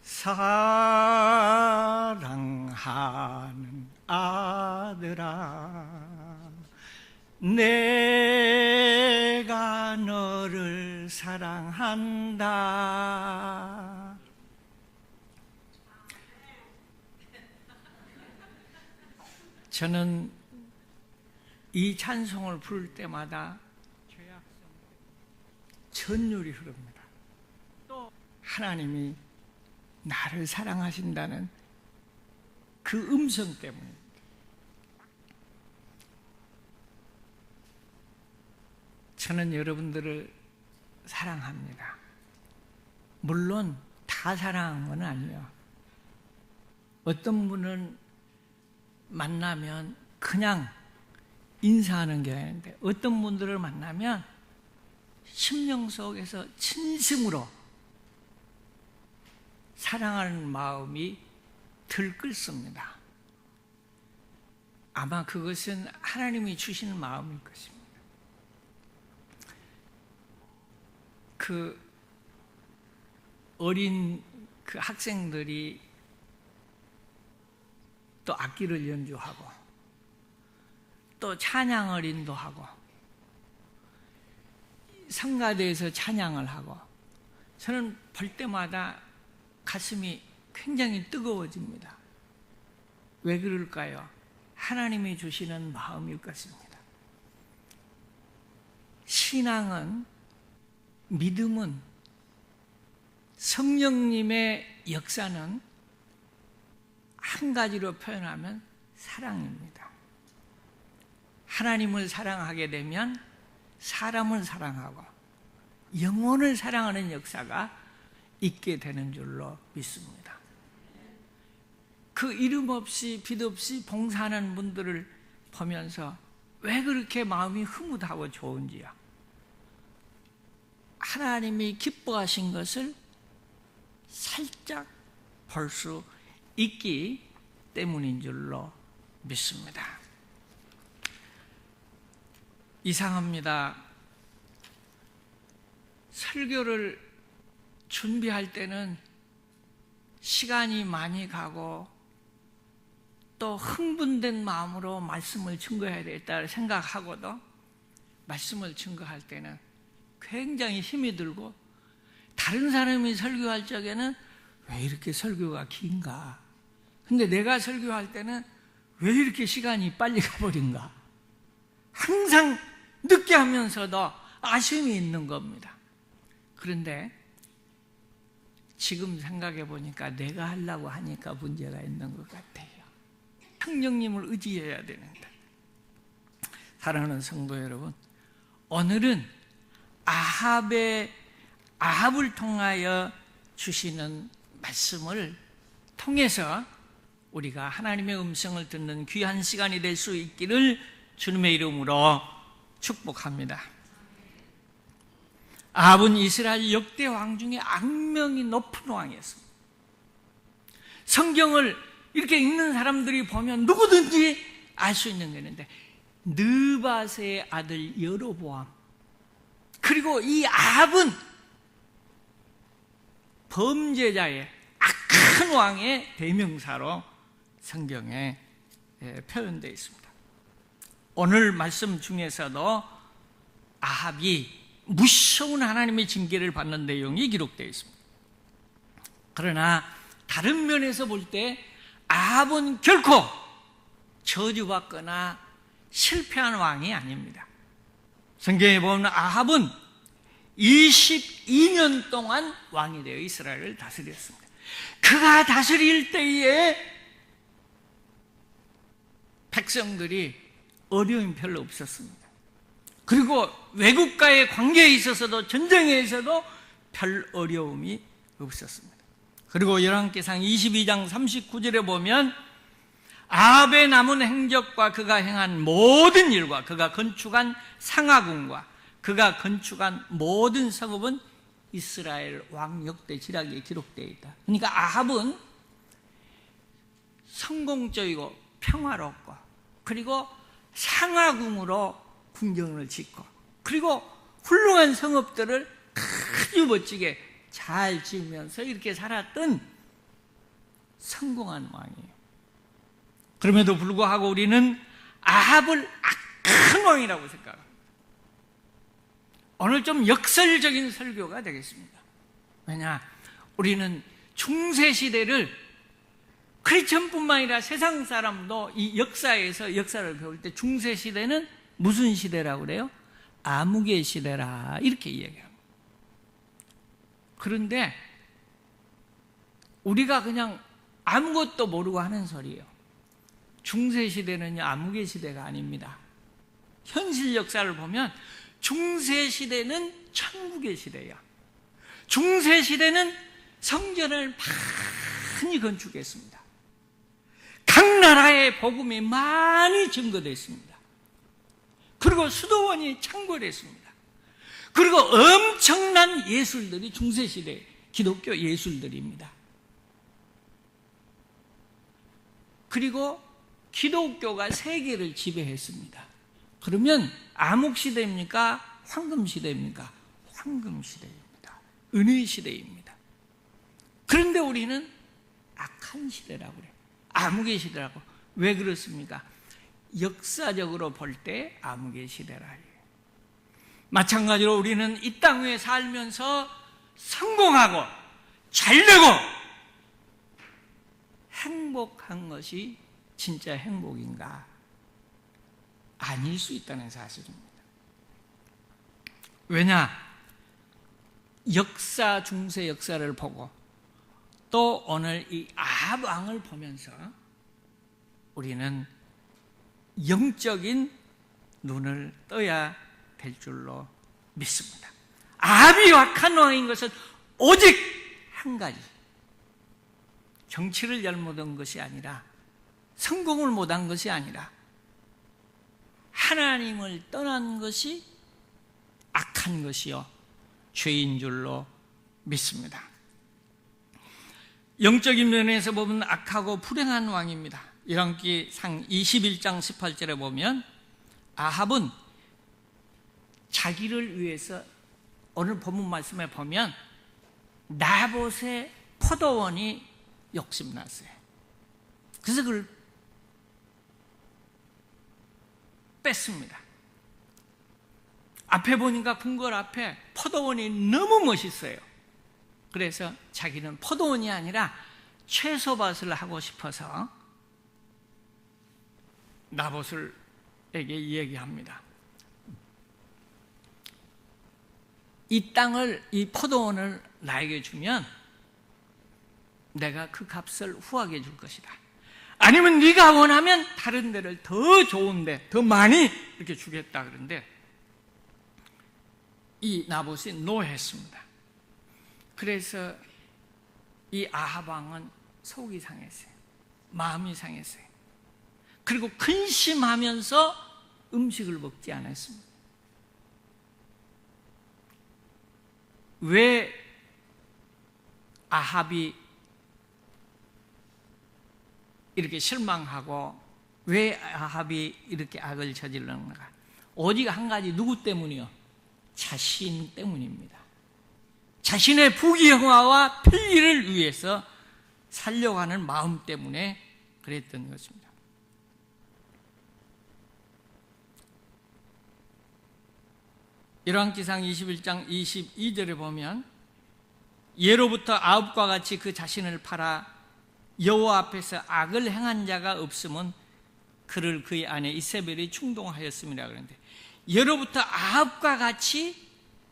사랑하는 아들아, 내가 너를 사랑한다. 저는 이 찬송을 부를 때마다 전율이 흐릅니다. 또 하나님이 나를 사랑하신다는 그 음성 때문입니다. 저는 여러분들을 사랑합니다. 물론 다 사랑한 건 아니에요. 어떤 분은 만나면 그냥 인사하는 게 아닌데, 어떤 분들을 만나면 심령 속에서 진심으로 사랑하는 마음이 들끓습니다. 아마 그것은 하나님이 주시는 마음일 것입니다. 그 어린 그 학생들이 또 악기를 연주하고 또 찬양을 인도하고 성가대에서 찬양을 하고, 저는 볼 때마다 가슴이 굉장히 뜨거워집니다. 왜 그럴까요? 하나님이 주시는 마음일 것입니다. 신앙은, 믿음은, 성령님의 역사는 한 가지로 표현하면 사랑입니다. 하나님을 사랑하게 되면 사람을 사랑하고 영혼을 사랑하는 역사가 있게 되는 줄로 믿습니다. 그 이름 없이 빛 없이 봉사하는 분들을 보면서 왜 그렇게 마음이 흐뭇하고 좋은지요. 하나님이 기뻐하신 것을 살짝 볼 수 있기 때문인 줄로 믿습니다. 이상합니다. 설교를 준비할 때는 시간이 많이 가고 또 흥분된 마음으로 말씀을 증거해야 되겠다 생각하고도 말씀을 증거할 때는 굉장히 힘이 들고, 다른 사람이 설교할 적에는 왜 이렇게 설교가 긴가? 근데 내가 설교할 때는 왜 이렇게 시간이 빨리 가버린가? 항상 늦게 하면서도 아쉬움이 있는 겁니다. 그런데 지금 생각해 보니까 내가 하려고 하니까 문제가 있는 것 같아요. 성령님을 의지해야 되는데. 사랑하는 성도 여러분, 오늘은 아합을 통하여 주시는 말씀을 통해서 우리가 하나님의 음성을 듣는 귀한 시간이 될 수 있기를 주님의 이름으로 축복합니다. 아합은 이스라엘 역대 왕 중에 악명이 높은 왕이었습니다. 성경을 이렇게 읽는 사람들이 보면 누구든지 알 수 있는 게 있는데, 느밧의 아들 여로보암, 그리고 이 아합은 범죄자의 악한 왕의 대명사로 성경에 표현되어 있습니다. 오늘 말씀 중에서도 아합이 무서운 하나님의 징계를 받는 내용이 기록되어 있습니다. 그러나 다른 면에서 볼 때 아합은 결코 저주받거나 실패한 왕이 아닙니다. 성경에 보면 아합은 22년 동안 왕이 되어 이스라엘을 다스렸습니다. 그가 다스릴 때에 백성들이 어려움이 별로 없었습니다. 그리고 외국과의 관계에 있어서도, 전쟁에 있어서도 별 어려움이 없었습니다. 그리고 열왕기상 22장 39절에 보면 아합의 남은 행적과 그가 행한 모든 일과 그가 건축한 상하궁과 그가 건축한 모든 성읍은 이스라엘 왕 역대 지략에 기록되어 있다. 그러니까 아합은 성공적이고 평화롭고, 그리고 상하궁으로 궁전을 짓고, 그리고 훌륭한 성읍들을 아주 멋지게 잘 지으면서 이렇게 살았던 성공한 왕이에요. 그럼에도 불구하고 우리는 아합을 악한 왕이라고 생각합니다. 오늘 좀 역설적인 설교가 되겠습니다. 왜냐? 우리는 중세시대를 크리스천뿐만 아니라 세상 사람도 이 역사에서 역사를 배울 때 중세시대는 무슨 시대라고 그래요? 암흑의 시대라 이렇게 이야기합니다. 그런데 우리가 그냥 아무것도 모르고 하는 소리예요. 중세시대는요 암흑의 시대가 아닙니다. 현실 역사를 보면 중세시대는 천국의 시대예요. 중세시대는 성전을 많이 건축했습니다. 각 나라의 복음이 많이 증거됐습니다. 그리고 수도원이 창궐했습니다. 그리고 엄청난 예술들이 중세시대 기독교 예술들입니다. 그리고 기독교가 세계를 지배했습니다. 그러면 암흑시대입니까? 황금시대입니까? 황금시대입니다. 은혜시대입니다. 그런데 우리는 악한 시대라고 그래요. 암흑의 시대라고. 왜 그렇습니까? 역사적으로 볼 때 암흑의 시대라 해요. 마찬가지로 우리는 이 땅 위에 살면서 성공하고 잘되고 행복한 것이 진짜 행복인가? 아닐 수 있다는 사실입니다. 왜냐? 중세 역사를 보고 또 오늘 이 아합 왕을 보면서 우리는 영적인 눈을 떠야 될 줄로 믿습니다. 아합이 악한 왕인 것은 오직 한 가지, 정치를 잘못한 것이 아니라 성공을 못한 것이 아니라 하나님을 떠난 것이 악한 것이요 죄인 줄로 믿습니다. 영적인 면에서 보면 악하고 불행한 왕입니다. 열왕기상 21장 18절에 보면 아합은 자기를 위해서 오늘 본문 말씀에 보면 나봇의 포도원이 욕심났어요. 그래서 그걸 뺐습니다. 앞에 보니까 궁궐 앞에 포도원이 너무 멋있어요. 그래서 자기는 포도원이 아니라 채소밭을 하고 싶어서 나봇에게 얘기합니다. 이 땅을, 이 포도원을 나에게 주면 내가 그 값을 후하게 줄 것이다. 아니면 네가 원하면 다른 데를 더 좋은데 더 많이 이렇게 주겠다. 그런데 이 나봇이 노했습니다. 그래서 이 아합 왕은 속이 상했어요. 마음이 상했어요. 그리고 근심하면서 음식을 먹지 않았습니다. 왜 아합이 이렇게 실망하고 왜 아합이 이렇게 악을 저질렀는가? 오직 한 가지, 누구 때문이요? 자신 때문입니다. 자신의 부귀영화와 편리를 위해서 살려고 하는 마음 때문에 그랬던 것입니다. 열왕기상 21장 22절에 보면 예로부터 아합과 같이 그 자신을 팔아 여호와 앞에서 악을 행한 자가 없으면 그를 그의 아내 이세벨이 충동하였음이라 그러는데, 예로부터 아합과 같이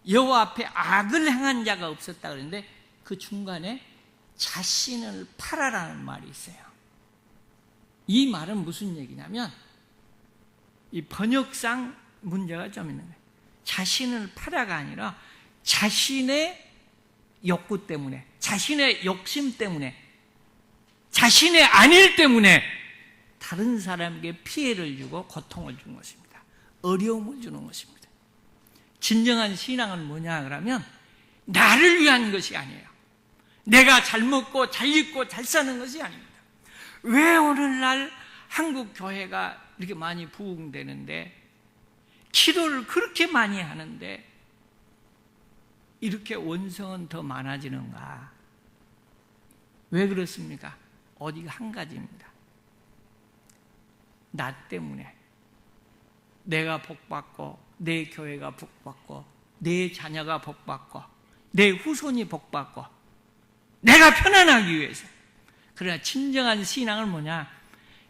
여호와 앞에 악을 행한 자가 없었다 그러는데 그 중간에 자신을 팔아라는 말이 있어요. 이 말은 무슨 얘기냐면 이 번역상 문제가 좀 있는 거예요. 자신을 팔아가 아니라 자신의 욕구 때문에, 자신의 욕심 때문에, 자신의 안일 때문에 다른 사람에게 피해를 주고 고통을 주는 것입니다. 어려움을 주는 것입니다. 진정한 신앙은 뭐냐 그러면 나를 위한 것이 아니에요. 내가 잘 먹고 잘 입고 잘 사는 것이 아닙니다. 왜 오늘날 한국 교회가 이렇게 많이 부흥되는데, 기도를 그렇게 많이 하는데 이렇게 원성은 더 많아지는가? 왜 그렇습니까? 오직 한 가지입니다. 나 때문에 내가 복받고, 내 교회가 복받고, 내 자녀가 복받고, 내 후손이 복받고, 내가 편안하기 위해서. 그러나 진정한 신앙은 뭐냐?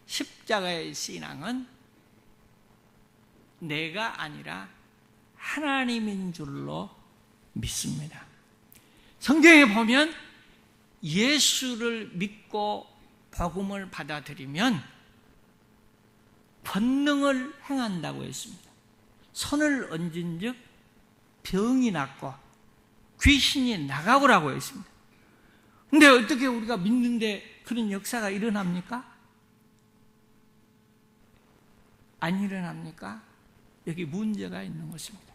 십자가의 신앙은 내가 아니라 하나님인 줄로 믿습니다. 성경에 보면 예수를 믿고 복음을 받아들이면 권능을 행한다고 했습니다. 손을 얹은 즉 병이 낫고 귀신이 나가고라고 했습니다. 근데 어떻게 우리가 믿는데 그런 역사가 일어납니까? 안 일어납니까? 여기 문제가 있는 것입니다.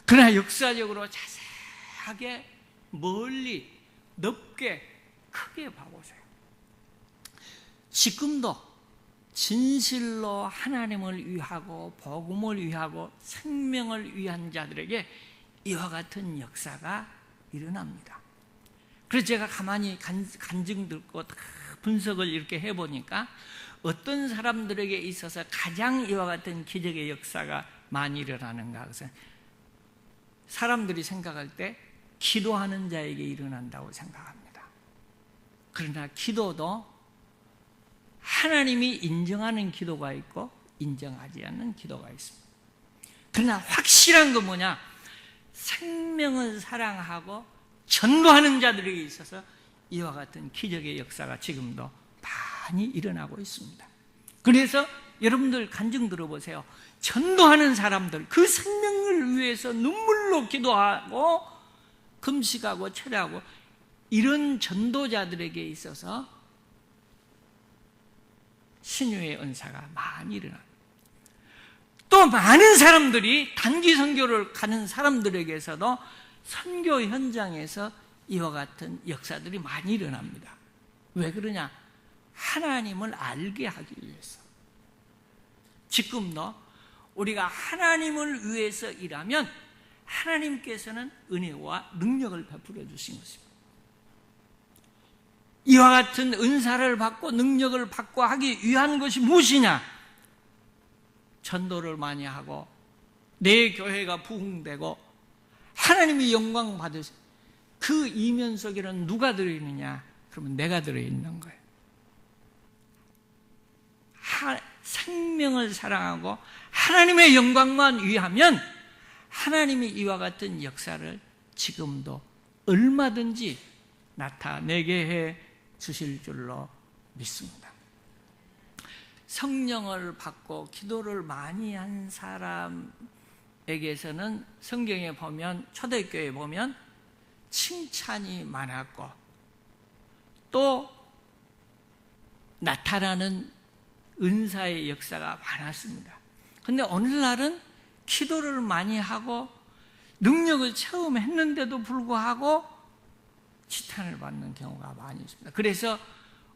그러나 역사적으로 자세하게 멀리 넓게 크게 봐보세요. 지금도 진실로 하나님을 위하고 복음을 위하고 생명을 위한 자들에게 이와 같은 역사가 일어납니다. 그래서 제가 가만히 간증 듣고 분석을 이렇게 해보니까 어떤 사람들에게 있어서 가장 이와 같은 기적의 역사가 많이 일어나는가? 그래서 사람들이 생각할 때 기도하는 자에게 일어난다고 생각합니다. 그러나 기도도 하나님이 인정하는 기도가 있고 인정하지 않는 기도가 있습니다. 그러나 확실한 건 뭐냐? 생명을 사랑하고 전도하는 자들에게 있어서 이와 같은 기적의 역사가 지금도 많이 일어나고 있습니다. 그래서 여러분들 간증 들어보세요. 전도하는 사람들, 그 생명을 위해서 눈물로 기도하고 금식하고 철회하고 이런 전도자들에게 있어서 신유의 은사가 많이 일어납니다. 또 많은 사람들이 단기 선교를 가는 사람들에게서도 선교 현장에서 이와 같은 역사들이 많이 일어납니다. 왜 그러냐? 하나님을 알게 하기 위해서. 지금도 우리가 하나님을 위해서 일하면 하나님께서는 은혜와 능력을 베풀어 주신 것입니다. 이와 같은 은사를 받고 능력을 받고 하기 위한 것이 무엇이냐? 전도를 많이 하고 내 교회가 부흥되고 하나님이 영광 받으세요. 그 이면 속에는 누가 들어있느냐? 그러면 내가 들어있는 거예요. 생명을 사랑하고 하나님의 영광만 위하면 하나님이 이와 같은 역사를 지금도 얼마든지 나타내게 해 주실 줄로 믿습니다. 성령을 받고 기도를 많이 한 사람에게서는 성경에 보면, 초대교회에 보면 칭찬이 많았고 또 나타나는 은사의 역사가 많았습니다. 그런데 오늘날은 기도를 많이 하고 능력을 처음 했는데도 불구하고 지탄을 받는 경우가 많이 있습니다. 그래서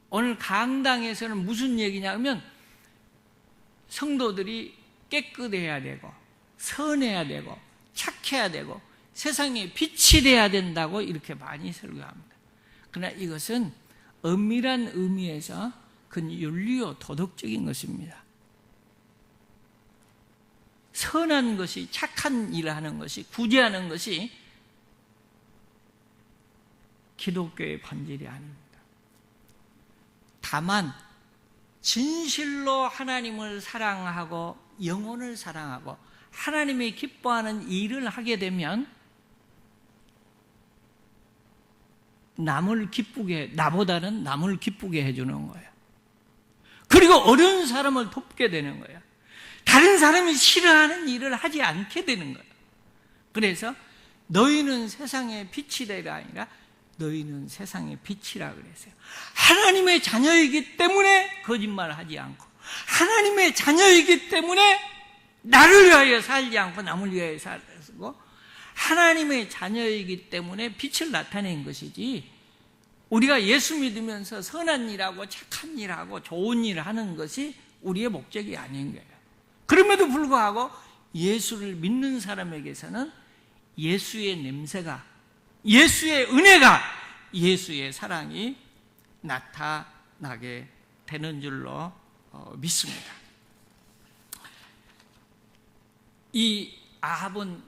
오늘 강당에서는 무슨 얘기냐면 성도들이 깨끗해야 되고 선해야 되고 착해야 되고 세상에 빛이 돼야 된다고 이렇게 많이 설교합니다. 그러나 이것은 엄밀한 의미에서 그건 윤리요 도덕적인 것입니다. 선한 것이, 착한 일을 하는 것이, 구제하는 것이 기독교의 본질이 아닙니다. 다만 진실로 하나님을 사랑하고 영혼을 사랑하고 하나님이 기뻐하는 일을 하게 되면 남을 기쁘게, 나보다는 남을 기쁘게 해주는 거예요. 그리고 어려운 사람을 돕게 되는 거예요. 다른 사람이 싫어하는 일을 하지 않게 되는 거예요. 그래서 너희는 세상의 빛이 되가 아니라 너희는 세상의 빛이라 그랬어요. 하나님의 자녀이기 때문에 거짓말하지 않고 하나님의 자녀이기 때문에 나를 위하여 살지 않고 남을 위하여 살고 하나님의 자녀이기 때문에 빛을 나타낸 것이지 우리가 예수 믿으면서 선한 일하고 착한 일하고 좋은 일을 하는 것이 우리의 목적이 아닌 거예요. 그럼에도 불구하고 예수를 믿는 사람에게서는 예수의 냄새가, 예수의 은혜가, 예수의 사랑이 나타나야 나게 되는 줄로 믿습니다. 이 아합은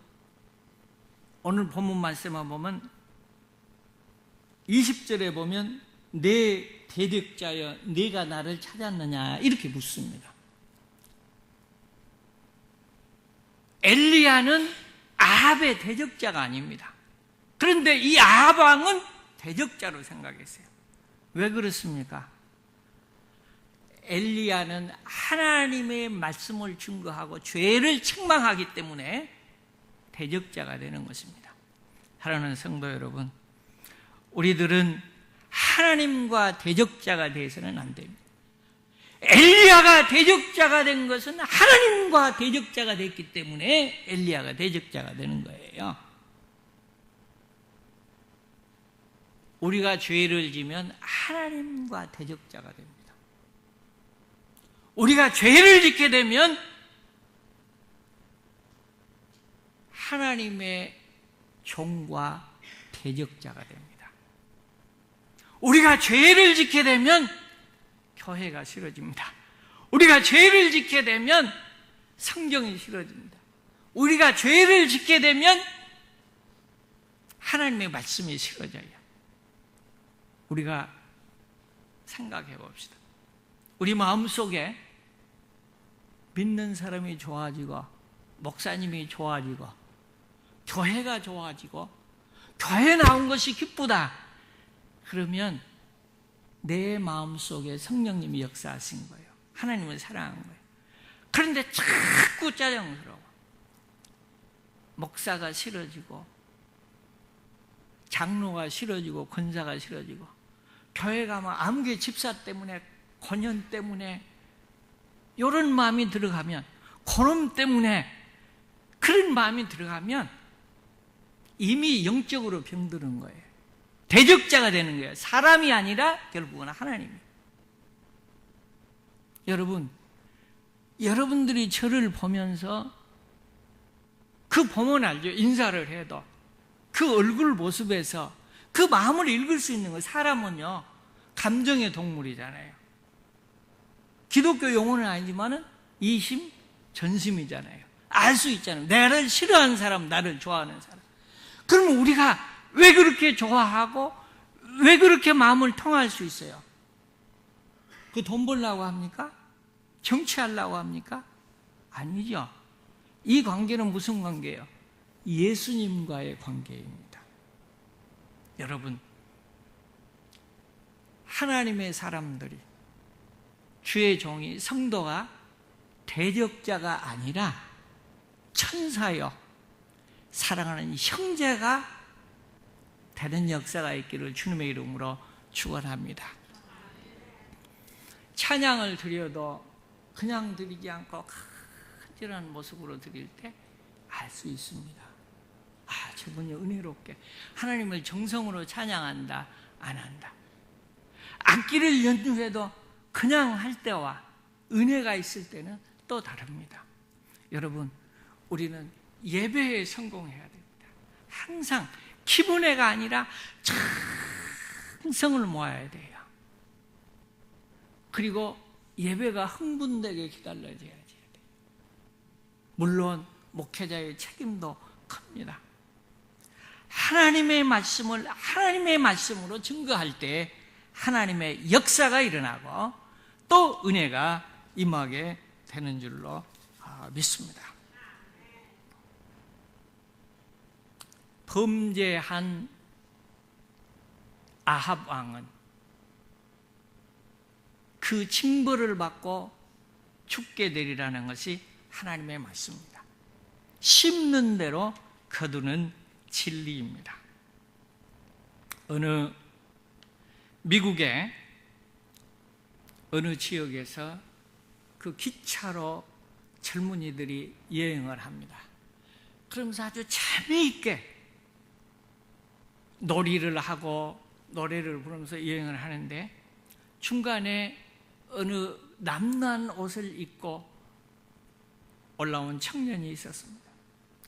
오늘 본문 말씀을 보면 20절에 보면 내 대적자여 네가 나를 찾았느냐 이렇게 묻습니다. 엘리야는 아합의 대적자가 아닙니다. 그런데 이 아합 왕은 대적자로 생각했어요. 왜 그렇습니까? 엘리야는 하나님의 말씀을 증거하고 죄를 책망하기 때문에 대적자가 되는 것입니다. 사랑하는 성도 여러분, 우리들은 하나님과 대적자가 되어서는 안 됩니다. 엘리야가 대적자가 된 것은 하나님과 대적자가 됐기 때문에 엘리야가 대적자가 되는 거예요. 우리가 죄를 지면 하나님과 대적자가 됩니다. 우리가 죄를 짓게 되면 하나님의 종과 대적자가 됩니다. 우리가 죄를 짓게 되면 교회가 싫어집니다. 우리가 죄를 짓게 되면 성경이 싫어집니다. 우리가 죄를 짓게 되면 하나님의 말씀이 싫어져요. 우리가 생각해 봅시다. 우리 마음속에 믿는 사람이 좋아지고 목사님이 좋아지고 교회가 좋아지고 교회 나온 것이 기쁘다. 그러면 내 마음속에 성령님이 역사하신 거예요. 하나님을 사랑한 거예요. 그런데 자꾸 짜증스러워. 목사가 싫어지고 장로가 싫어지고 권사가 싫어지고 교회 가면 아무개 집사 때문에 권연 때문에 이런 마음이 들어가면 고놈 때문에 그런 마음이 들어가면 이미 영적으로 병드는 거예요. 대적자가 되는 거예요. 사람이 아니라 결국은 하나님이에요. 여러분, 여러분들이 저를 보면서 보면 알죠. 인사를 해도 그 얼굴 모습에서 그 마음을 읽을 수 있는 거예요. 사람은요 감정의 동물이잖아요. 기독교 용어는 아니지만은 이심 전심이잖아요. 알 수 있잖아요. 나를 싫어하는 사람, 나를 좋아하는 사람. 그러면 우리가 왜 그렇게 좋아하고 왜 그렇게 마음을 통할 수 있어요? 그 돈 벌려고 합니까? 정치하려고 합니까? 아니죠. 이 관계는 무슨 관계예요? 예수님과의 관계입니다. 여러분, 하나님의 사람들이 주의 종이 성도가 대적자가 아니라 천사여 사랑하는 형제가 되는 역사가 있기를 주님의 이름으로 축원합니다. 찬양을 드려도 그냥 드리지 않고 간절한 모습으로 드릴 때 알 수 있습니다. 아, 저분이 은혜롭게 하나님을 정성으로 찬양한다, 안 한다. 악기를 연주해도 그냥 할 때와 은혜가 있을 때는 또 다릅니다. 여러분, 우리는 예배에 성공해야 됩니다. 항상 기분회가 아니라 정성을 모아야 돼요. 그리고 예배가 흥분되게 기다려져야 돼요. 물론 목회자의 책임도 큽니다. 하나님의 말씀을 하나님의 말씀으로 증거할 때 하나님의 역사가 일어나고 또 은혜가 임하게 되는 줄로 믿습니다. 범죄한 아합 왕은 그 징벌을 받고 죽게 되리라는 것이 하나님의 말씀입니다. 심는 대로 거두는 진리입니다. 어느 미국의 어느 지역에서 그 기차로 젊은이들이 여행을 합니다. 그러면서 아주 재미있게 놀이를 하고 노래를 부르면서 여행을 하는데 중간에 어느 남루한 옷을 입고 올라온 청년이 있었습니다.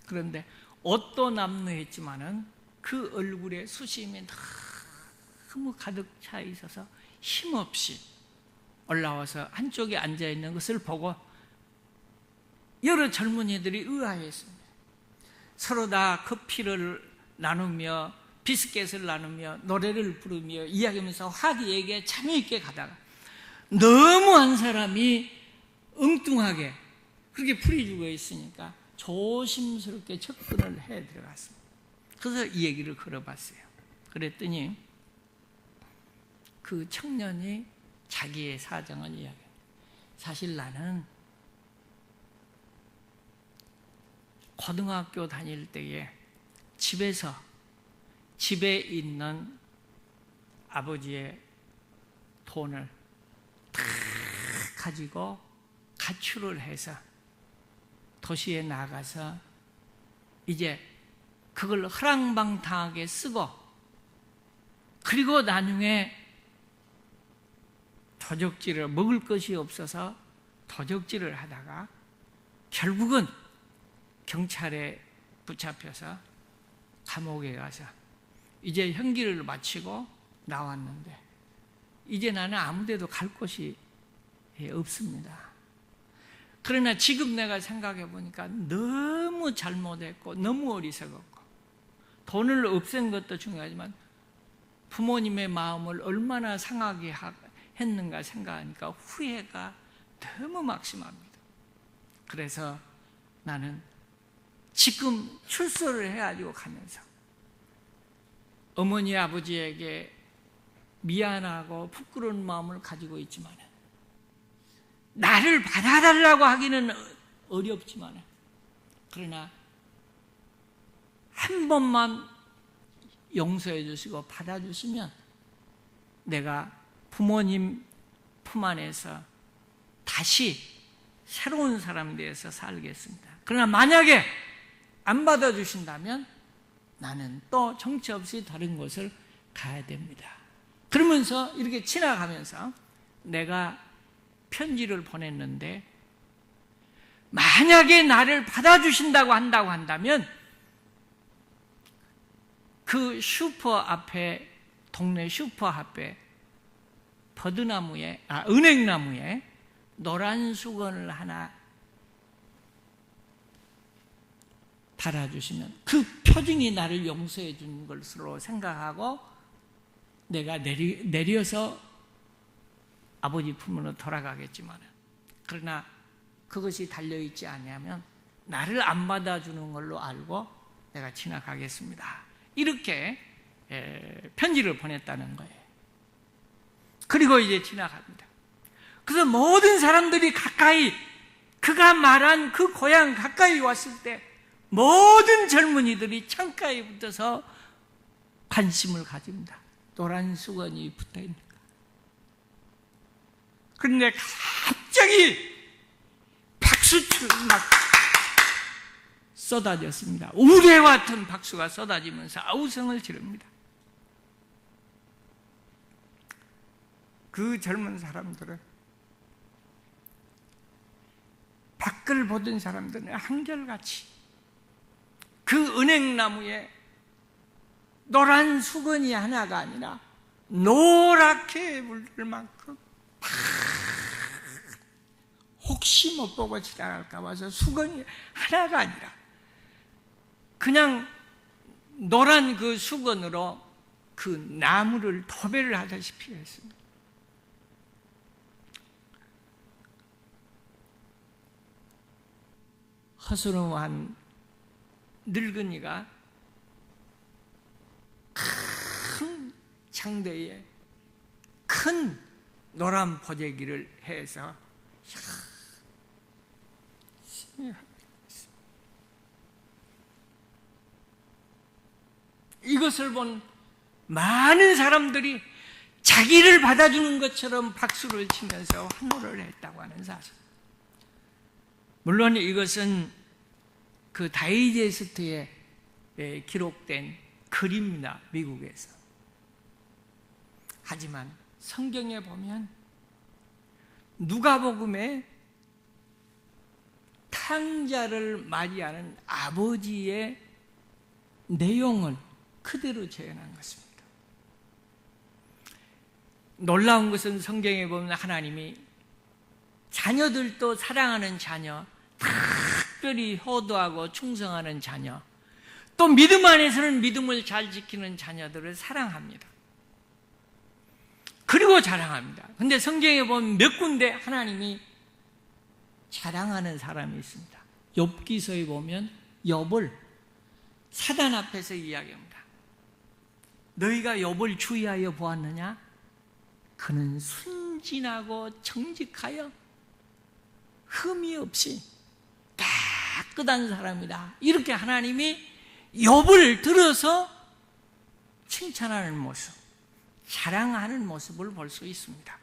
그런데 옷도 남루했지만은 그 얼굴에 수심이 너무 가득 차 있어서 힘없이 올라와서 한쪽에 앉아있는 것을 보고 여러 젊은이들이 의아했습니다. 서로 다 커피를 나누며 비스켓을 나누며 노래를 부르며 이야기하면서 화기애애하게 재미있게 가다가 너무 한 사람이 엉뚱하게 그렇게 풀이 죽어 있으니까 조심스럽게 접근을 해 들어갔습니다. 그래서 이 얘기를 걸어봤어요. 그랬더니 그 청년이 자기의 사정을 이야기합니다. 사실 나는 고등학교 다닐 때에 집에 있는 아버지의 돈을 다 가지고 가출을 해서 도시에 나가서 이제 그걸 허랑방탕하게 쓰고 그리고 나중에 도적질을 먹을 것이 없어서 도적질을 하다가 결국은 경찰에 붙잡혀서 감옥에 가서 이제 형기를 마치고 나왔는데 이제 나는 아무 데도 갈 곳이 없습니다. 그러나 지금 내가 생각해 보니까 너무 잘못했고 너무 어리석었고 돈을 없앤 것도 중요하지만 부모님의 마음을 얼마나 상하게 했는가 생각하니까 후회가 너무 막심합니다. 그래서 나는 지금 출소를 해가지고 가면서 어머니 아버지에게 미안하고 부끄러운 마음을 가지고 있지만 나를 받아달라고 하기는 어렵지만 그러나 한 번만 용서해 주시고 받아주시면 내가 부모님 품 안에서 다시 새로운 사람 되어서 살겠습니다. 그러나 만약에 안 받아주신다면 나는 또 정처 없이 다른 곳을 가야 됩니다. 그러면서 이렇게 지나가면서 내가 편지를 보냈는데 만약에 나를 받아주신다고 한다면 그 동네 슈퍼 앞에 은행나무에 노란 수건을 하나 달아주시면 그 표징이 나를 용서해 준 것으로 생각하고 내가 내려서 아버지 품으로 돌아가겠지만 그러나 그것이 달려있지 아니하면 나를 안 받아주는 걸로 알고 내가 지나가겠습니다. 이렇게 편지를 보냈다는 거예요. 그리고 이제 지나갑니다. 그래서 모든 사람들이 가까이 그가 말한 그 고향 가까이 왔을 때 모든 젊은이들이 창가에 붙어서 관심을 가집니다. 노란 수건이 붙어있는 거. 그런데 갑자기 박수를 막 쏟아졌습니다. 우레와 같은 박수가 쏟아지면서 아우성을 지릅니다. 그 젊은 사람들은 밖을 보던 사람들은 한결같이 그 은행나무에 노란 수건이 하나가 아니라 노랗게 물들 만큼 혹시 못 보고 지나갈까 봐서 수건이 하나가 아니라 그냥 노란 그 수건으로 그 나무를 도배를 하다시피 했습니다. 허스름한 늙은이가 큰 창대에 큰 노란 보재기를 해서 이것을 본 많은 사람들이 자기를 받아주는 것처럼 박수를 치면서 환호를 했다고 하는 사실. 물론 이것은 그 다이제스트에 기록된 글입니다. 미국에서. 하지만 성경에 보면 누가복음에 탕자를 맞이하는 아버지의 내용을 그대로 재현한 것입니다. 놀라운 것은 성경에 보면 하나님이 자녀들도 사랑하는 자녀, 특별히 효도하고 충성하는 자녀, 또 믿음 안에서는 믿음을 잘 지키는 자녀들을 사랑합니다. 그리고 자랑합니다. 근데 성경에 보면 몇 군데 하나님이 자랑하는 사람이 있습니다. 욥기서에 보면 욥을 사단 앞에서 이야기합니다. 너희가 욥을 주의하여 보았느냐? 그는 순진하고 정직하여 흠이 없이 깨끗한 사람이다. 이렇게 하나님이 욥을 들어서 칭찬하는 모습, 자랑하는 모습을 볼 수 있습니다.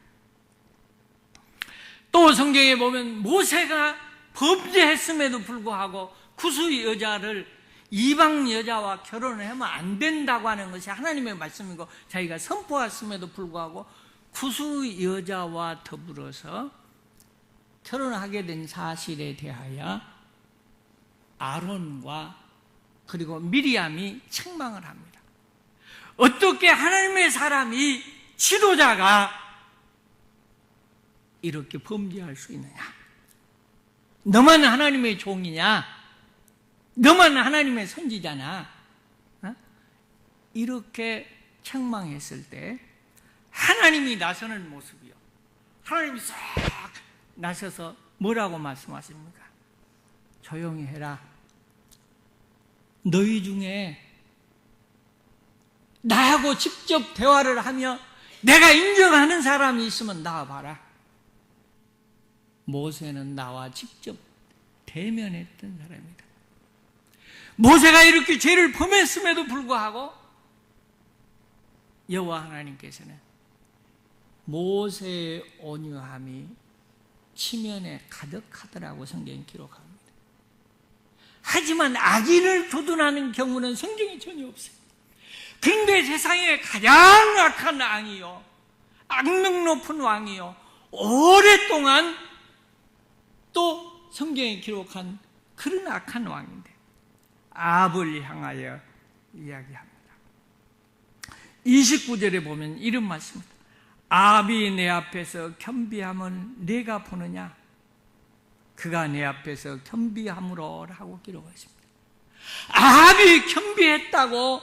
또 성경에 보면 모세가 범죄했음에도 불구하고 구수 여자를 이방 여자와 결혼을 하면 안 된다고 하는 것이 하나님의 말씀이고 자기가 선포했음에도 불구하고 구수 여자와 더불어서 결혼하게 된 사실에 대하여 아론과 그리고 미리암이 책망을 합니다. 어떻게 하나님의 사람이, 지도자가 이렇게 범죄할 수 있느냐? 너만 하나님의 종이냐? 너만 하나님의 선지자냐? 이렇게 책망했을 때 하나님이 나서는 모습이요, 하나님이 싹 나서서 뭐라고 말씀하십니까? 조용히 해라. 너희 중에 나하고 직접 대화를 하며 내가 인정하는 사람이 있으면 나와봐라. 모세는 나와 직접 대면했던 사람이다. 모세가 이렇게 죄를 범했음에도 불구하고 여호와 하나님께서는 모세의 온유함이 치면에 가득하더라고 성경이 기록합니다. 하지만 악인을 교둔하는 경우는 성경에 전혀 없어요. 그런데 세상에 가장 악한 왕이요, 악명 높은 왕이요, 오랫동안 또 성경에 기록한 그런 악한 왕인데 아합을 향하여 이야기합니다. 29절에 보면 이런 말씀입니다. 아합이 내 앞에서 겸비함을 내가 보느냐? 그가 내 앞에서 겸비함으로 라고 기록하십니다. 아합이 겸비했다고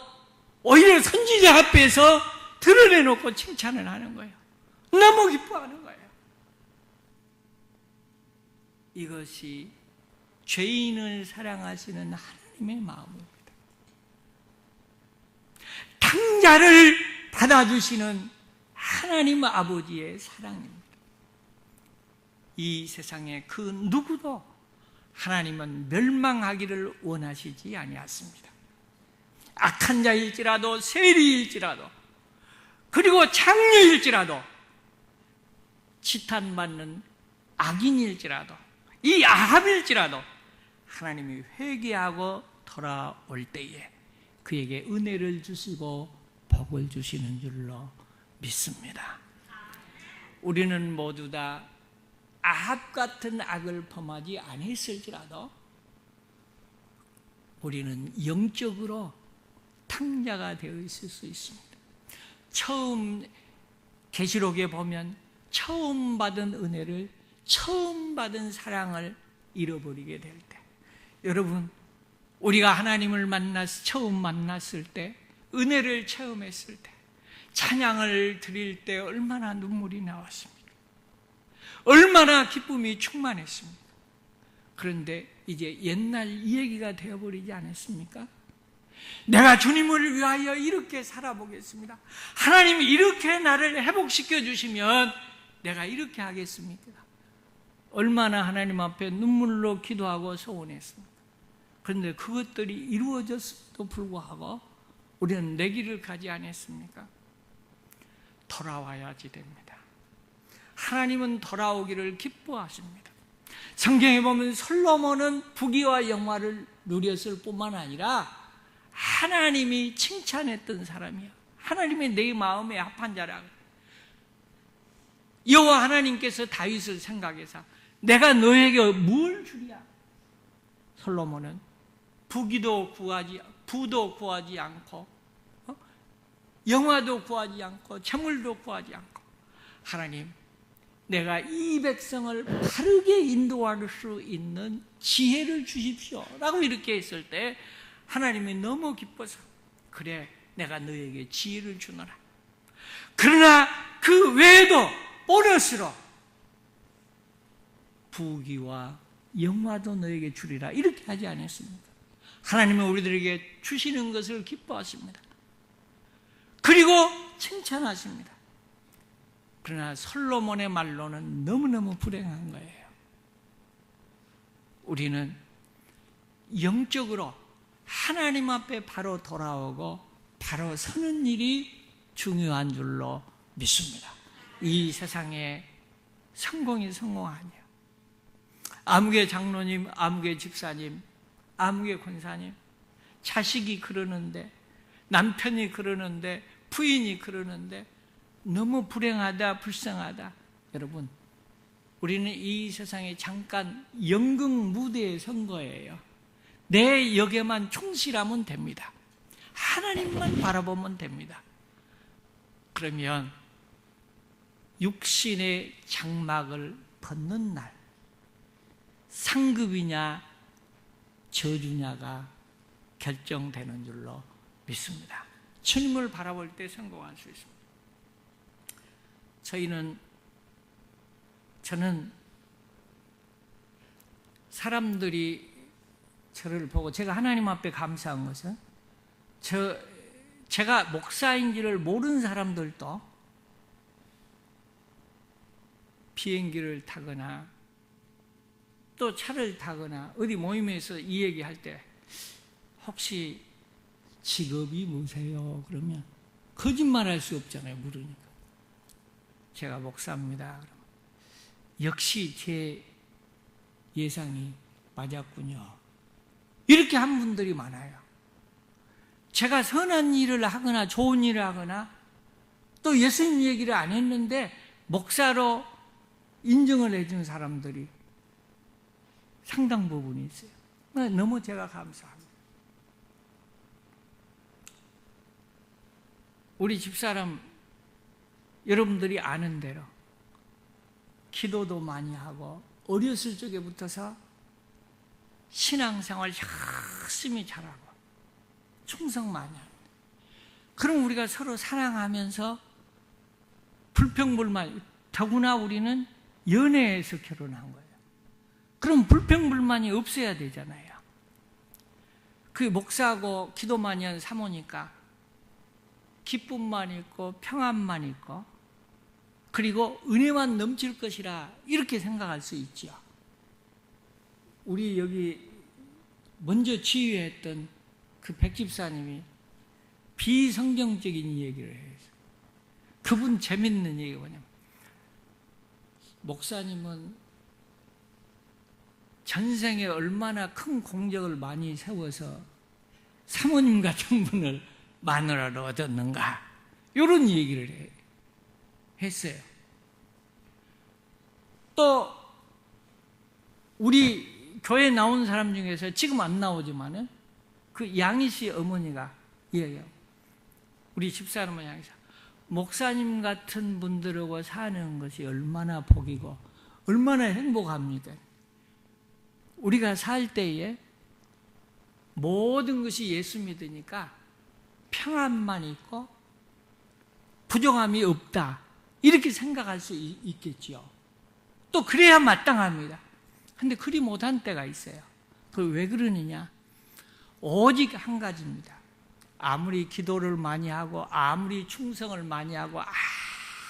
오히려 선지자 앞에서 드러내놓고 칭찬을 하는 거예요. 너무 기뻐하는 거예요. 이것이 죄인을 사랑하시는 하나님의 마음입니다. 탕자를 받아주시는 하나님 아버지의 사랑입니다. 이 세상에 그 누구도 하나님은 멸망하기를 원하시지 아니하십니다. 악한 자일지라도 세리일지라도 그리고 장녀일지라도 치탄받는 악인일지라도 이 아합일지라도 하나님이 회개하고 돌아올 때에 그에게 은혜를 주시고 복을 주시는 줄로 믿습니다. 우리는 모두 다 아합 같은 악을 범하지 아니했을지라도 우리는 영적으로 탕자가 되어 있을 수 있습니다. 처음 계시록에 보면 처음 받은 은혜를, 처음 받은 사랑을 잃어버리게 될 때, 여러분 우리가 하나님을 처음 만났을 때, 은혜를 체험했을 때, 찬양을 드릴 때 얼마나 눈물이 나왔습니까? 얼마나 기쁨이 충만했습니까? 그런데 이제 옛날 얘기가 되어버리지 않았습니까? 내가 주님을 위하여 이렇게 살아보겠습니다. 하나님이 이렇게 나를 회복시켜 주시면 내가 이렇게 하겠습니까? 얼마나 하나님 앞에 눈물로 기도하고 소원했습니까? 그런데 그것들이 이루어졌음에도 불구하고 우리는 내 길을 가지 않았습니까? 돌아와야지 됩니다. 하나님은 돌아오기를 기뻐하십니다. 성경에 보면 솔로몬은 부귀와 영화를 누렸을 뿐만 아니라 하나님이 칭찬했던 사람이야. 하나님의 내 마음에 합한 자라. 여호와 하나님께서 다윗을 생각해서 내가 너에게 뭘 주랴? 솔로몬은 부도 구하지 않고 영화도 구하지 않고 재물도 구하지 않고 하나님, 내가 이 백성을 바르게 인도할 수 있는 지혜를 주십시오 라고 이렇게 했을 때 하나님이 너무 기뻐서, 그래, 내가 너에게 지혜를 주노라. 그러나 그 외에도 보너스로 부귀와 영화도 너에게 주리라, 이렇게 하지 않았습니까? 하나님은 우리들에게 주시는 것을 기뻐하십니다. 그리고 칭찬하십니다. 그러나 솔로몬의 말로는 너무너무 불행한 거예요. 우리는 영적으로 하나님 앞에 바로 돌아오고 바로 서는 일이 중요한 줄로 믿습니다. 이 세상에 성공이 성공 아니에요. 아무개 장로님, 아무개 집사님, 아무개 권사님, 자식이 그러는데, 남편이 그러는데, 부인이 그러는데 너무 불행하다, 불쌍하다. 여러분, 우리는 이 세상에 잠깐 연극 무대에 선 거예요. 내 역에만 충실하면 됩니다. 하나님만 바라보면 됩니다. 그러면 육신의 장막을 벗는 날, 상급이냐 저주냐가 결정되는 줄로 믿습니다. 주님을 바라볼 때 성공할 수 있습니다. 저는 사람들이 저를 보고, 제가 하나님 앞에 감사한 것은 제가 목사인지를 모르는 사람들도 비행기를 타거나 또 차를 타거나 어디 모임에서 이 얘기할 때 혹시 직업이 뭐세요? 그러면 거짓말할 수 없잖아요. 물으니까. 제가 목사입니다. 그러면 역시 제 예상이 맞았군요. 이렇게 한 분들이 많아요. 제가 선한 일을 하거나 좋은 일을 하거나 또 예수님 얘기를 안 했는데 목사로 인정을 해준 사람들이 상당 부분이 있어요. 너무 제가 감사합니다. 우리 집사람 여러분들이 아는 대로 기도도 많이 하고 어렸을 적에부터서 신앙생활 열심히 잘하고 충성 많이 합니다. 그럼 우리가 서로 사랑하면서 불평불만, 더구나 우리는 연애에서 결혼한 거예요. 그럼 불평불만이 없어야 되잖아요. 그 목사하고 기도 많이 한 사모니까 기쁨만 있고 평안만 있고 그리고 은혜만 넘칠 것이라 이렇게 생각할 수 있죠. 우리 여기 먼저 지휘했던 그 백집사님이 비성경적인 얘기를 해요. 그분 재밌는 얘기가 뭐냐면, 목사님은 전생에 얼마나 큰 공적을 많이 세워서 사모님 같은 분을 마누라로 얻었는가, 이런 얘기를 했어요. 또 우리 교회 나온 사람 중에서 지금 안 나오지만은 그 양희 씨 어머니가 얘기해요. 우리 집사람은 양희 씨, 목사님 같은 분들하고 사는 것이 얼마나 복이고 얼마나 행복합니까? 우리가 살 때에 모든 것이 예수 믿으니까 평안만 있고 부정함이 없다, 이렇게 생각할 수 있겠지요. 또 그래야 마땅합니다. 근데 그리 못한 때가 있어요. 그 왜 그러느냐? 오직 한 가지입니다. 아무리 기도를 많이 하고 아무리 충성을 많이 하고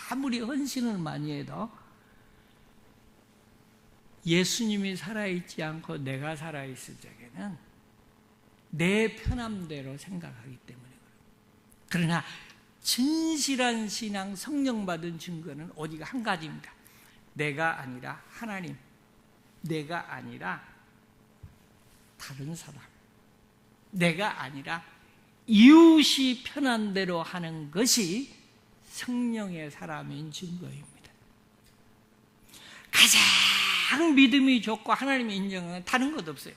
아무리 헌신을 많이 해도 예수님이 살아있지 않고 내가 살아있을 적에는 내 편함대로 생각하기 때문에 그래요. 그러나 진실한 신앙, 성령 받은 증거는 오직 한 가지입니다. 내가 아니라 하나님, 내가 아니라 다른 사람, 내가 아니라 이웃이 편한 대로 하는 것이 성령의 사람인 증거입니다. 가장 믿음이 좋고 하나님의 인정은 다른 것 없어요.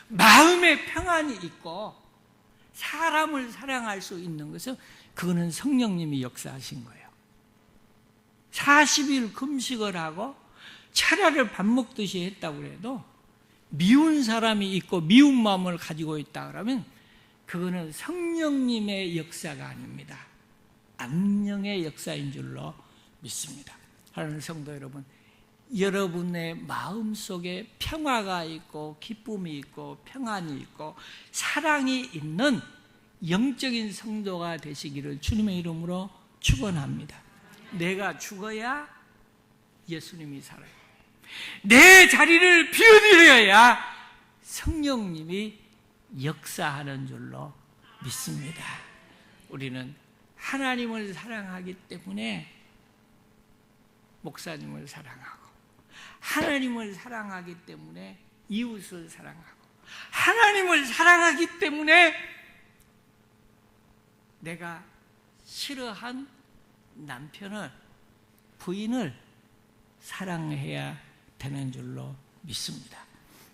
마음에 평안이 있고 사람을 사랑할 수 있는 것은 그거는 성령님이 역사하신 거예요. 40일 금식을 하고 차라리 밥 먹듯이 했다고 해도 미운 사람이 있고 미운 마음을 가지고 있다 그러면 그거는 성령님의 역사가 아닙니다. 악령의 역사인 줄로 믿습니다. 하나님 성도 여러분, 여러분의 마음속에 평화가 있고 기쁨이 있고 평안이 있고 사랑이 있는 영적인 성도가 되시기를 주님의 이름으로 축원합니다. 내가 죽어야 예수님이 살아요. 내 자리를 비워드려야 성령님이 역사하는 줄로 믿습니다. 우리는 하나님을 사랑하기 때문에 목사님을 사랑하고, 하나님을 사랑하기 때문에 이웃을 사랑하고, 하나님을 사랑하기 때문에 내가 싫어한 남편을, 부인을 사랑해야 되는 줄로 믿습니다.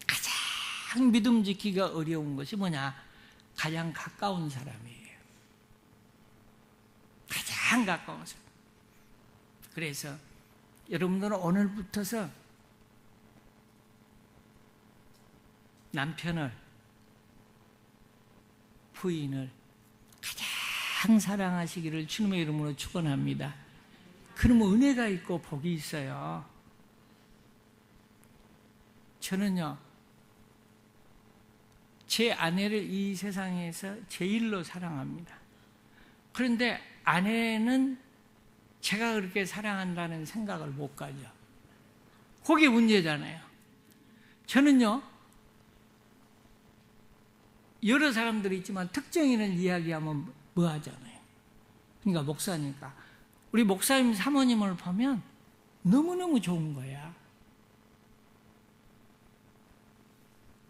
가장 믿음 지키기가 어려운 것이 뭐냐? 가장 가까운 사람이에요. 가장 가까운 사람. 그래서 여러분들은 오늘부터서 남편을, 부인을 가장 사랑하시기를 주님의 이름으로 축원합니다. 그러면 은혜가 있고 복이 있어요. 저는요, 제 아내를 이 세상에서 제일로 사랑합니다. 그런데 아내는 제가 그렇게 사랑한다는 생각을 못 가져. 그게 문제잖아요. 저는요, 여러 사람들이 있지만 특정인을 이야기하면 뭐 하잖아요. 그러니까 목사니까. 우리 목사님 사모님을 보면 너무너무 좋은 거야.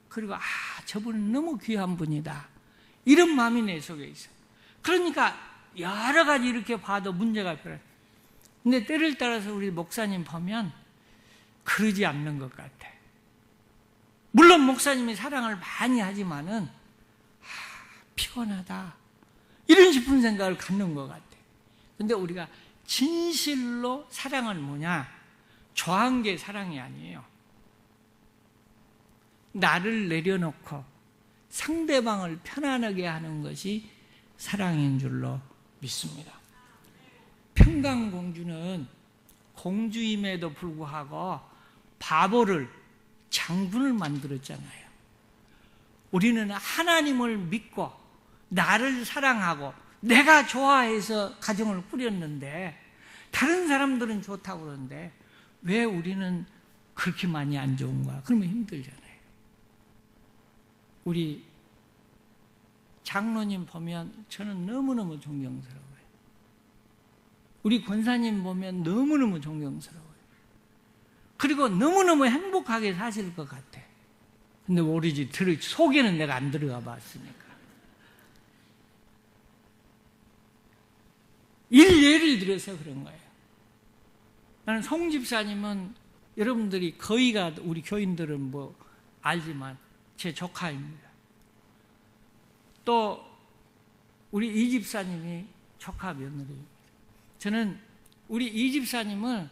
그리고 저분은 너무 귀한 분이다, 이런 마음이 내 속에 있어. 그러니까 여러 가지 이렇게 봐도 문제가 별로. 근데 때를 따라서 우리 목사님 보면 그러지 않는 것 같아. 물론 목사님이 사랑을 많이 하지만은 피곤하다, 이런 싶은 생각을 갖는 것 같아. 근데 우리가 진실로 사랑은 뭐냐? 좋아한 게 사랑이 아니에요. 나를 내려놓고 상대방을 편안하게 하는 것이 사랑인 줄로 믿습니다. 평강공주는 공주임에도 불구하고 바보를, 장군을 만들었잖아요. 우리는 하나님을 믿고 나를 사랑하고 내가 좋아해서 가정을 꾸렸는데 다른 사람들은 좋다고 그러는데 왜 우리는 그렇게 많이 안 좋은가? 그러면 힘들잖아요. 우리 장로님 보면 저는 너무너무 존경스러워요. 우리 권사님 보면 너무너무 존경스러워요. 그리고 너무너무 행복하게 사실 것 같아. 근데 모르지, 속에는 내가 안 들어가 봤으니까. 예를 들어서 그런 거예요. 나는 송 집사님은 여러분들이 거의가 우리 교인들은 뭐 알지만 제 조카입니다. 또 우리 이 집사님이 조카 며느리입니다. 저는 우리 이 집사님을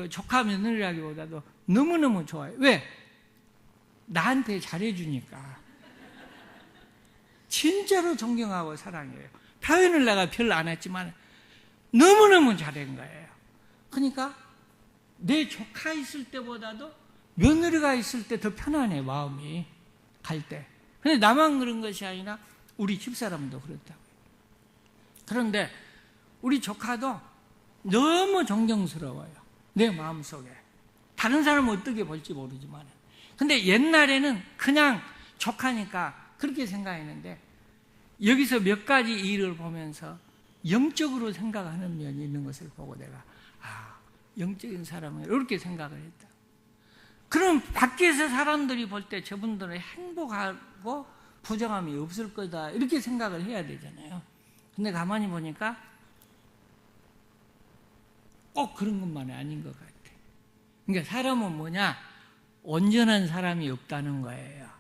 조카 며느리라기보다도 너무너무 좋아해요. 왜? 나한테 잘해주니까. 진짜로 존경하고 사랑해요. 표현을 내가 별로 안 했지만 너무너무 잘한 거예요. 그러니까 내 조카 있을 때보다도 며느리가 있을 때 더 편안해, 마음이 갈 때. 근데 나만 그런 것이 아니라 우리 집사람도 그렇다고요. 그런데 우리 조카도 너무 존경스러워요, 내 마음속에. 다른 사람은 어떻게 볼지 모르지만. 근데 옛날에는 그냥 조카니까 그렇게 생각했는데 여기서 몇 가지 일을 보면서 영적으로 생각하는 면이 있는 것을 보고 내가 영적인 사람은 이렇게 생각을 했다. 그럼 밖에서 사람들이 볼 때 저분들은 행복하고 부정함이 없을 거다, 이렇게 생각을 해야 되잖아요. 근데 가만히 보니까 꼭 그런 것만은 아닌 것 같아. 그러니까 사람은 뭐냐? 온전한 사람이 없다는 거예요.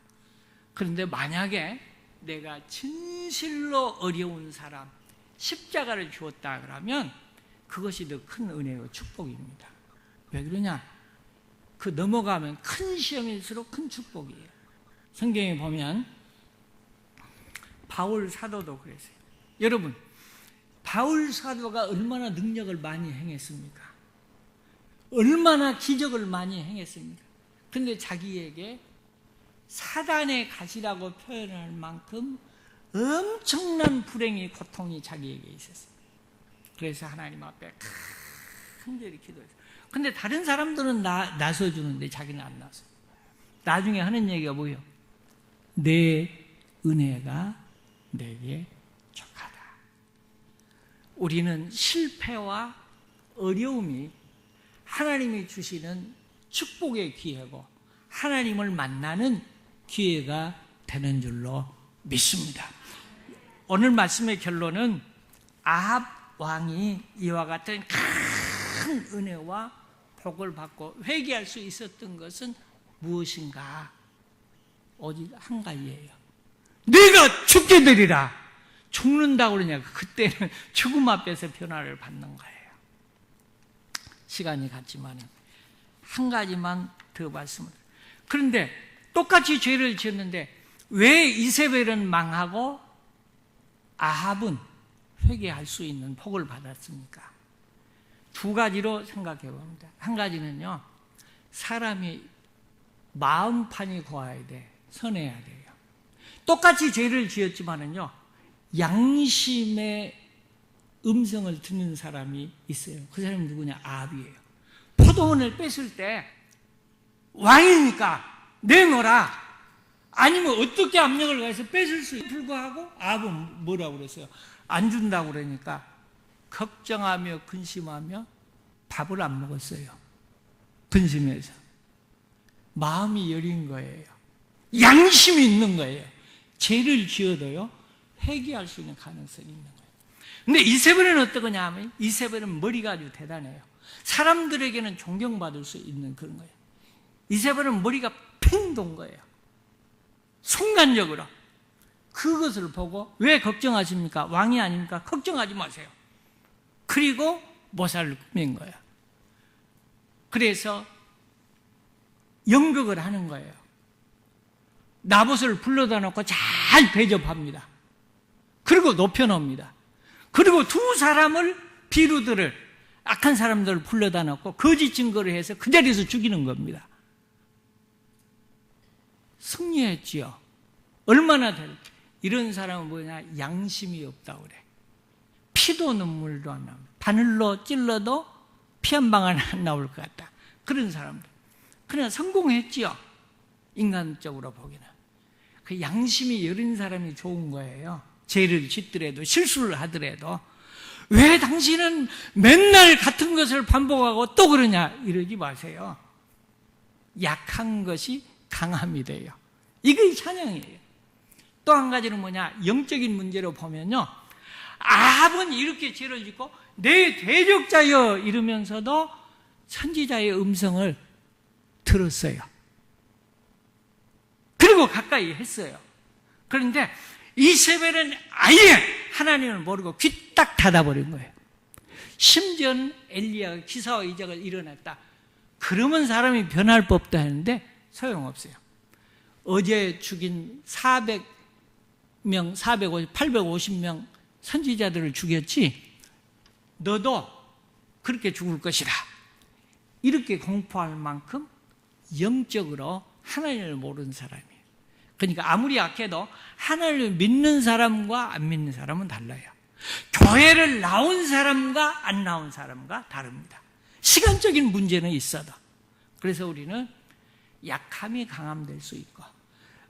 그런데 만약에 내가 진실로 어려운 사람, 십자가를 주었다 그러면 그것이 더 큰 은혜와 축복입니다. 왜 그러냐? 그 넘어가면 큰 시험일수록 큰 축복이에요. 성경에 보면 바울 사도도 그랬어요. 여러분, 바울 사도가 얼마나 능력을 많이 행했습니까? 얼마나 기적을 많이 행했습니까? 그런데 자기에게 사단의 가시라고 표현할 만큼 엄청난 불행이, 고통이 자기에게 있었어요. 그래서 하나님 앞에 간절히 기도했어요. 근데 다른 사람들은 나서주는데 자기는 안 나서요. 나중에 하는 얘기가 뭐예요? 내 은혜가 내게 족하다. 우리는 실패와 어려움이 하나님이 주시는 축복의 기회고 하나님을 만나는 기회가 되는 줄로 믿습니다. 오늘 말씀의 결론은 아합 왕이 이와 같은 큰 은혜와 복을 받고 회개할 수 있었던 것은 무엇인가? 오직 한 가지예요. 내가 죽게 되리라. 죽는다고 그러냐? 그때는 죽음 앞에서 변화를 받는 거예요. 시간이 갔지만 한 가지만 더 말씀을. 그런데 똑같이 죄를 지었는데 왜 이세벨은 망하고 아합은 회개할 수 있는 복을 받았습니까? 두 가지로 생각해 봅니다. 한 가지는요, 사람이 마음판이 고와야 돼. 선해야 돼요. 똑같이 죄를 지었지만은요, 양심의 음성을 듣는 사람이 있어요. 그 사람이 누구냐? 아합이에요. 포도원을 뺏을 때 왕이니까 내놓으라. 아니면 어떻게 압력을 가해서 뺏을 수 불구하고 아합은 뭐라고 그랬어요? 안 준다고 그러니까 걱정하며 근심하며 밥을 안 먹었어요. 근심해서. 마음이 여린 거예요. 양심이 있는 거예요. 죄를 지어도요, 회개할 수 있는 가능성이 있는 거예요. 근데 이세벨은 어떠냐 하면 이세벨은 머리가 아주 대단해요. 사람들에게는 존경받을 수 있는 그런 거예요. 이세벨은 머리가 팽 돈 거예요. 순간적으로. 그것을 보고 왜 걱정하십니까? 왕이 아닙니까? 걱정하지 마세요. 그리고 모사를 꾸민 거예요. 그래서 연극을 하는 거예요. 나봇을 불러다 놓고 잘 대접합니다. 그리고 높여놓습니다. 그리고 두 사람을, 비루들을, 악한 사람들을 불러다 놓고 거짓 증거를 해서 그 자리에서 죽이는 겁니다. 승리했지요. 얼마나 이런 사람은 뭐냐? 양심이 없다고 그래. 피도 눈물도 안 나옵니다. 바늘로 찔러도 피 한 방울 안 나올 것 같다. 그런 사람들. 그러나 성공했지요. 인간적으로 보기는. 그 양심이 여린 사람이 좋은 거예요. 죄를 짓더라도, 실수를 하더라도. 왜 당신은 맨날 같은 것을 반복하고 또 그러냐? 이러지 마세요. 약한 것이 강함이 돼요. 이게 찬양이에요. 또 한 가지는 뭐냐? 영적인 문제로 보면요, 아합은 이렇게 죄를 짓고 내 대적자여 이러면서도 선지자의 음성을 들었어요. 그리고 가까이 했어요. 그런데 이세벨은 아예 하나님을 모르고 귀 딱 닫아버린 거예요. 심지어는 엘리야가 기사와 이적을 일어났다. 그러면 사람이 변할 법도 하는데 소용없어요. 어제 죽인 400명, 850명 선지자들을 죽였지, 너도 그렇게 죽을 것이다. 이렇게 공포할 만큼 영적으로 하나님을 모르는 사람이에요. 그러니까 아무리 약해도 하나님을 믿는 사람과 안 믿는 사람은 달라요. 교회를 나온 사람과 안 나온 사람과 다릅니다. 시간적인 문제는 있어도. 그래서 우리는 약함이 강함될 수 있고,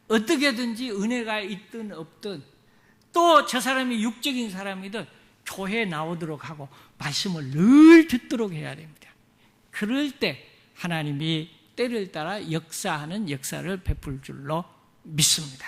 어떻게든지 은혜가 있든 없든, 또 저 사람이 육적인 사람이든 교회에 나오도록 하고 말씀을 늘 듣도록 해야 됩니다. 그럴 때 하나님이 때를 따라 역사하는 역사를 베풀 줄로 믿습니다.